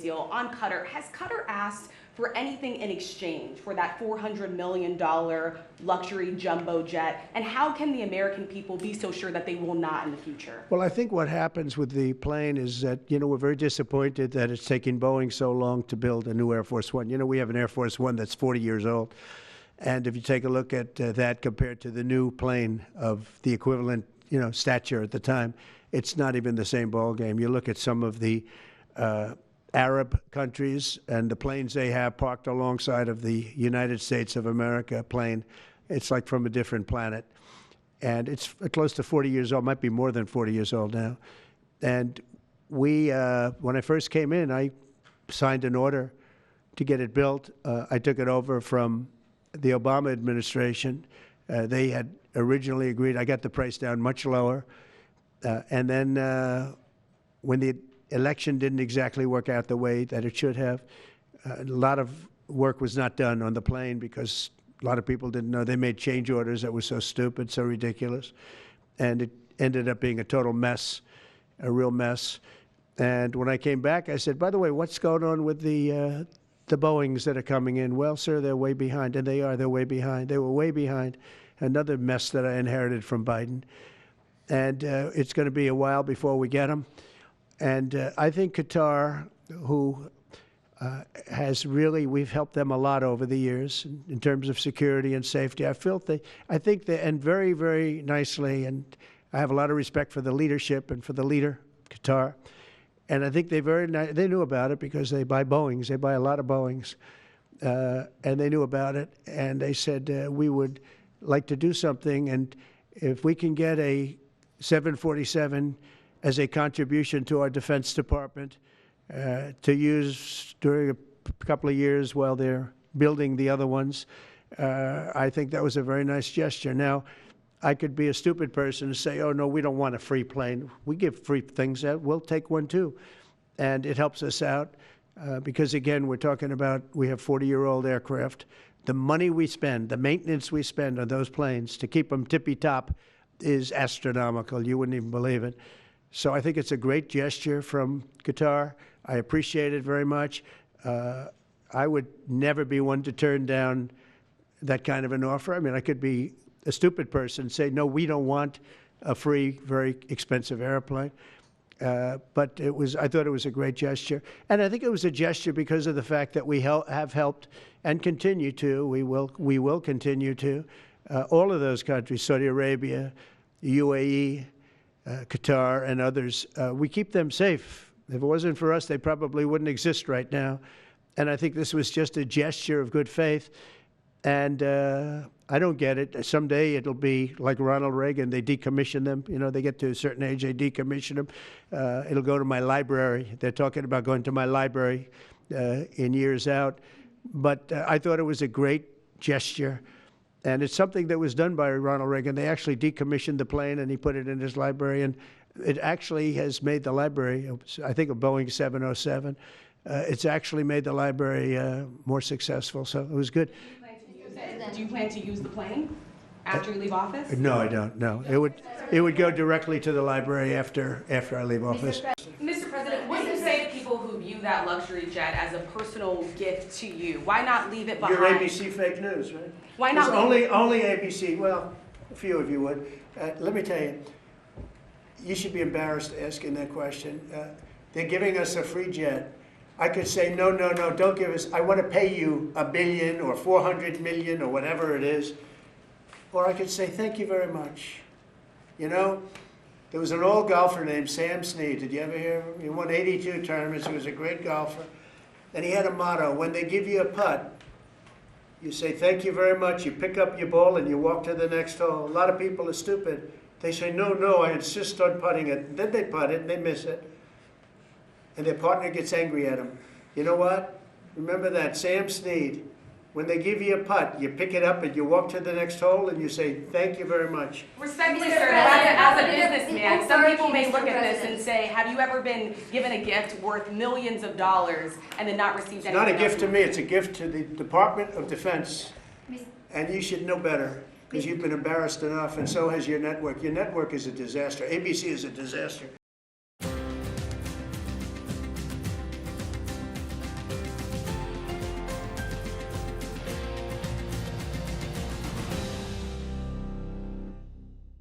deal on Qatar. Has Qatar asked for anything in exchange for that $400 million luxury jumbo jet? And how can the American people be so sure that they will not in the future? Well, I think what happens with the plane is that, we're very disappointed that it's taking Boeing so long to build a new Air Force One. We have an Air Force One that's 40 years old. And if you take a look at that compared to the new plane of the equivalent, stature at the time, it's not even the same ballgame. You look at some of the Arab countries and the planes they have parked alongside of the United States of America plane, it's like from a different planet. And it's close to 40 years old, might be more than 40 years old now. And we, when I first came in, I signed an order to get it built. I took it over from the Obama administration. They had originally agreed. I got the price down much lower. And then when the election didn't exactly work out the way that it should have, a lot of work was not done on the plane because a lot of people didn't know. They made change orders that were so stupid, so ridiculous. And it ended up being a total mess, a real mess. And when I came back, I said, by the way, what's going on with the Boeings that are coming in? Well, sir, they're way behind. And they are. They're way behind. They were way behind. Another mess that I inherited from Biden. And it's going to be a while before we get them. And I think Qatar, who has really, we've helped them a lot over the years in terms of security and safety. I think they, and very, very nicely, and I have a lot of respect for the leadership and for the leader, Qatar. And I think they knew about it because they buy Boeings. They buy a lot of Boeings. And they knew about it. And they said, we would like to do something. And if we can get a 747 as a contribution to our Defense Department to use during a couple of years while they're building the other ones, I think that was a very nice gesture. Now, I could be a stupid person and say, oh, no, we don't want a free plane. We give free things out. We'll take one, too. And it helps us out because, again, we're talking about we have 40-year-old aircraft. The money we spend, the maintenance we spend on those planes to keep them tippy-top is astronomical. You wouldn't even believe it. So I think it's a great gesture from Qatar. I appreciate it very much. I would never be one to turn down that kind of an offer. I mean, I could be a stupid person and say, no, we don't want a free, very expensive airplane. But I thought it was a great gesture. And I think it was a gesture because of the fact that we have helped and continue to, we will continue to, all of those countries, Saudi Arabia, UAE, Qatar, and others. We keep them safe. If it wasn't for us, they probably wouldn't exist right now. And I think this was just a gesture of good faith. And I don't get it. Someday it'll be like Ronald Reagan. They decommission them. They get to a certain age, they decommission them. It'll go to my library. They're talking about going to my library in years out. But I thought it was a great gesture. And it's something that was done by Ronald Reagan. They actually decommissioned the plane, and he put it in his library. And it actually has made the library, I think, a Boeing 707. It's actually made the library more successful. So it was good. Do you plan to use the plane after you leave office? No, I don't. No, it would go directly to the library after I leave office. Mr. President, what do you say to people who view that luxury jet as a personal gift to you? Why not leave it behind? You're ABC fake news, right? Why not? Only ABC. Well, a few of you would. Let me tell you, you should be embarrassed asking that question. They're giving us a free jet. I could say, no, don't give us. I want to pay you $1 billion or $400 million or whatever it is. Or I could say, thank you very much. There was an old golfer named Sam Snead. Did you ever hear of him? He won 82 tournaments. He was a great golfer. And he had a motto: when they give you a putt, you say, thank you very much. You pick up your ball and you walk to the next hole. A lot of people are stupid. They say, no, I insist on putting it. And then they putt it and they miss it. And their partner gets angry at them. You know what? Remember that, Sam Snead. When they give you a putt, you pick it up and you walk to the next hole and you say, thank you very much. Respectfully, sir, as a businessman, some people may look at this and say, have you ever been given a gift worth millions of dollars and then not received anything? It's not a gift to me, it's a gift to the Department of Defense. And you should know better because you've been embarrassed enough, and so has your network. Your network is a disaster. ABC is a disaster.